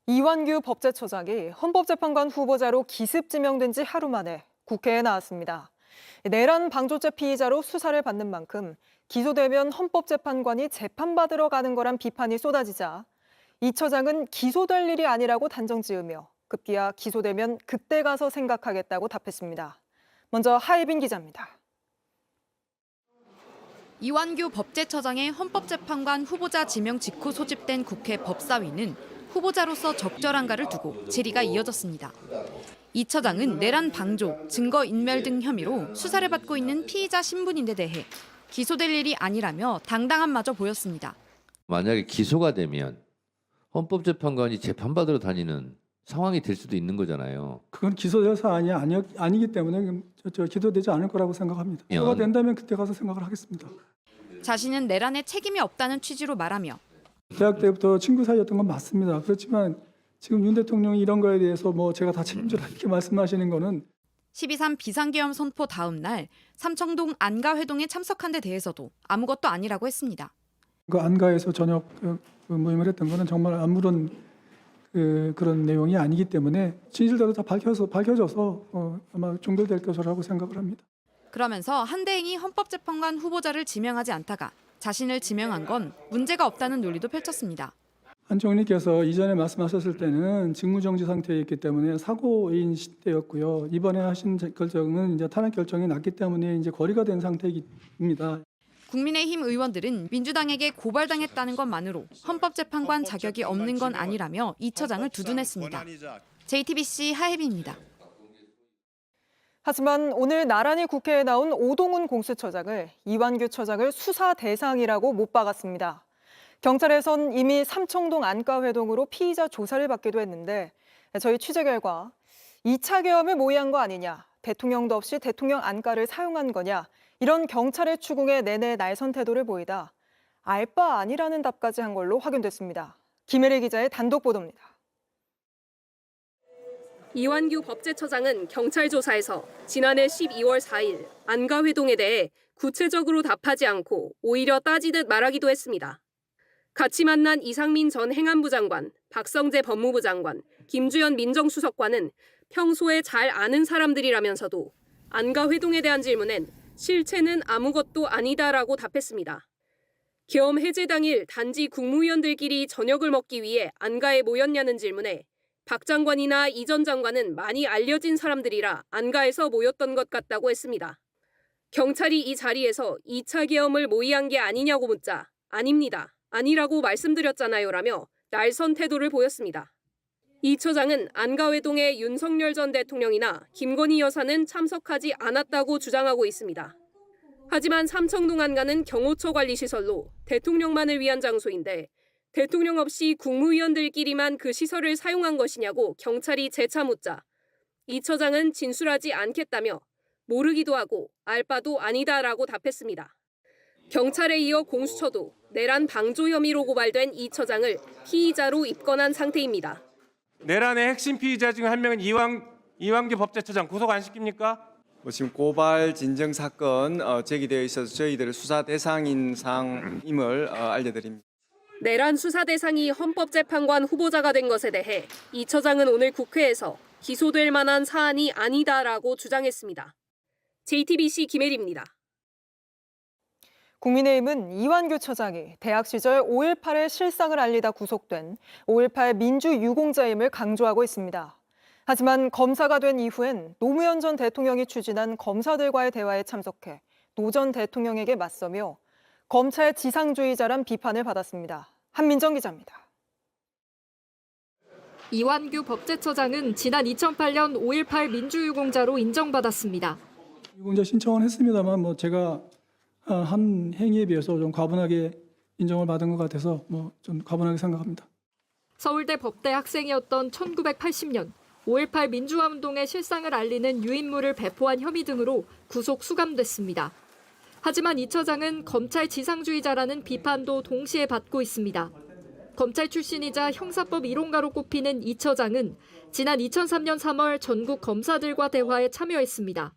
이완규 법제처장이 헌법재판관 후보자로 기습 지명된 지 하루 만에 국회에 나왔습니다. 내란 방조죄 피의자로 수사를 받는 만큼 기소되면 헌법재판관이 재판받으러 가는 거란 비판이 쏟아지자 이 처장은 기소될 일이 아니라고 단정 지으며 급기야 기소되면 그때 가서 생각하겠다고 답했습니다. 먼저 하예빈 기자입니다. 이완규 법제처장의 헌법재판관 후보자 지명 직후 소집된 국회 법사위는 후보자로서 적절한가를 두고 질의가 이어졌습니다. 이 처장은 내란 방조, 증거인멸 등 혐의로 수사를 받고 있는 피의자 신분인데 대해 기소될 일이 아니라며 당당함마저 보였습니다. 만약에 기소가 되면 헌법재판관이 재판받으러 다니는 상황이 될 수도 있는 거잖아요. 그건 기소될 사안이 아니기 때문에 기소되지 않을 거라고 생각합니다. 기소가 된다면 그때 가서 생각을 하겠습니다. 자신은 내란에 책임이 없다는 취지로 말하며 대학 때부터 친구 사이였던 건 맞습니다. 그렇지만 지금 윤 대통령이 이런 거에 대해서 제가 다 책임져라 이렇게 말씀하시는 거는 12.3 비상계엄 선포 다음 날 삼청동 안가회동에 참석한 데 대해서도 아무것도 아니라고 했습니다. 그 안가에서 저녁 모임을 했던 거는 정말 아무런 그런 내용이 아니기 때문에 진실대로 다 밝혀져서 아마 종결될 것이라고 생각을 합니다. 그러면서 한대행이 헌법재판관 후보자를 지명하지 않다가 자신을 지명한 건 문제가 없다는 논리도 펼쳤습니다. 한 총리께서 이전에 말씀하셨을 때는 직무정지 상태였기 때문에 사고인 시대였고요. 이번에 하신 결정은 이제 탄핵 결정이 났기 때문에 이제 거리가 된 상태입니다. 국민의힘 의원들은 민주당에게 고발당했다는 것만으로 헌법재판관 자격이 없는 건 아니라며 이 처장을 두둔했습니다. JTBC 하예빈입니다. 하지만 오늘 나란히 국회에 나온 오동훈 공수처장을 이완규 처장을 수사 대상이라고 못 박았습니다. 경찰에선 이미 삼청동 안가회동으로 피의자 조사를 받기도 했는데 저희 취재 결과 2차 계엄을 모의한 거 아니냐, 대통령도 없이 대통령 안가를 사용한 거냐 이런 경찰의 추궁에 내내 날선 태도를 보이다 알 바 아니라는 답까지 한 걸로 확인됐습니다. 김혜리 기자의 단독 보도입니다. 이완규 법제처장은 경찰 조사에서 지난해 12월 4일 안가회동에 대해 구체적으로 답하지 않고 오히려 따지듯 말하기도 했습니다. 같이 만난 이상민 전 행안부 장관, 박성재 법무부 장관, 김주현 민정수석과는 평소에 잘 아는 사람들이라면서도 안가회동에 대한 질문엔 실체는 아무것도 아니다라고 답했습니다. 계엄 해제 당일 단지 국무위원들끼리 저녁을 먹기 위해 안가에 모였냐는 질문에 박 장관이나 이 전 장관은 많이 알려진 사람들이라 안가에서 모였던 것 같다고 했습니다. 경찰이 이 자리에서 2차 계엄을 모의한 게 아니냐고 묻자 아닙니다. 아니라고 말씀드렸잖아요라며 날선 태도를 보였습니다. 이 처장은 안가회동에 윤석열 전 대통령이나 김건희 여사는 참석하지 않았다고 주장하고 있습니다. 하지만 삼청동 안가는 경호처 관리시설로 대통령만을 위한 장소인데 대통령 없이 국무위원들끼리만 그 시설을 사용한 것이냐고 경찰이 재차 묻자 이 처장은 진술하지 않겠다며 모르기도 하고 알 바도 아니다라고 답했습니다. 경찰에 이어 공수처도 내란 방조 혐의로 고발된 이 처장을 피의자로 입건한 상태입니다. 내란의 핵심 피의자 중 한 명인 이완규 법제처장 구속 안 시킵니까? 지금 고발 진정 사건 제기되어 있어서 저희들 수사 대상인 상임을 알려드립니다. 내란 수사 대상이 헌법재판관 후보자가 된 것에 대해 이 처장은 오늘 국회에서 기소될 만한 사안이 아니다라고 주장했습니다. JTBC 김혜리입니다. 국민의힘은 이완규 처장이 대학 시절 5.18의 실상을 알리다 구속된 5.18 민주유공자임을 강조하고 있습니다. 하지만 검사가 된 이후엔 노무현 전 대통령이 추진한 검사들과의 대화에 참석해 노 전 대통령에게 맞서며 검찰 지상주의자란 비판을 받았습니다. 한민정 기자입니다. 이완규 법제처장은 지난 2008년 5.18 민주유공자로 인정받았습니다. 유공자 신청은 했습니다만 제가 한 행위에 비해서 좀 과분하게 인정을 받은 것 같아서 좀 과분하게 생각합니다. 서울대 법대 학생이었던 1980년 5.18 민주화운동의 실상을 알리는 유인물을 배포한 혐의 등으로 구속 수감됐습니다. 하지만 이 처장은 검찰 지상주의자라는 비판도 동시에 받고 있습니다. 검찰 출신이자 형사법 이론가로 꼽히는 이 처장은 지난 2003년 3월 전국 검사들과 대화에 참여했습니다.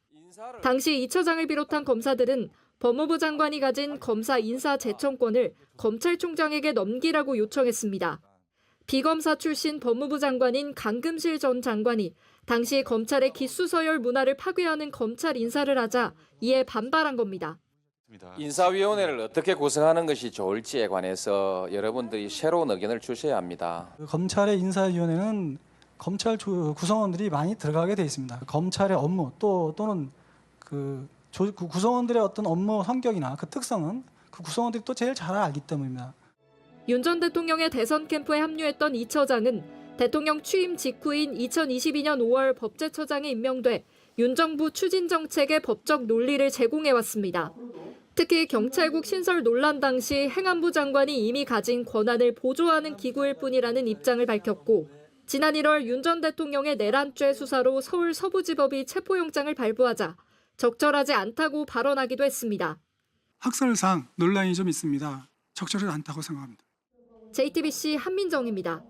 당시 이 처장을 비롯한 검사들은 법무부 장관이 가진 검사 인사 제청권을 검찰총장에게 넘기라고 요청했습니다. 비검사 출신 법무부 장관인 강금실 전 장관이 당시 검찰의 기수서열 문화를 파괴하는 검찰 인사를 하자 이에 반발한 겁니다. 인사위원회를 어떻게 구성하는 것이 좋을지에 관해서 여러분들이 새로운 의견을 주셔야 합니다. 검찰의 인사위원회는 검찰 구성원들이 많이 들어가게 돼 있습니다. 검찰의 업무 또는 그 구성원들의 어떤 업무 성격이나 그 특성은 그 구성원들이 또 제일 잘 알기 때문입니다. 윤 전 대통령의 대선 캠프에 합류했던 이 처장은 대통령 취임 직후인 2022년 5월 법제처장에 임명돼 윤 정부 추진 정책의 법적 논리를 제공해왔습니다. 특히 경찰국 신설 논란 당시 행안부 장관이 이미 가진 권한을 보조하는 기구일 뿐이라는 입장을 밝혔고 지난 1월 윤 전 대통령의 내란죄 수사로 서울 서부지법이 체포영장을 발부하자 적절하지 않다고 발언하기도 했습니다. 학설상 논란이 좀 있습니다. 적절하지 않다고 생각합니다. JTBC 한민정입니다.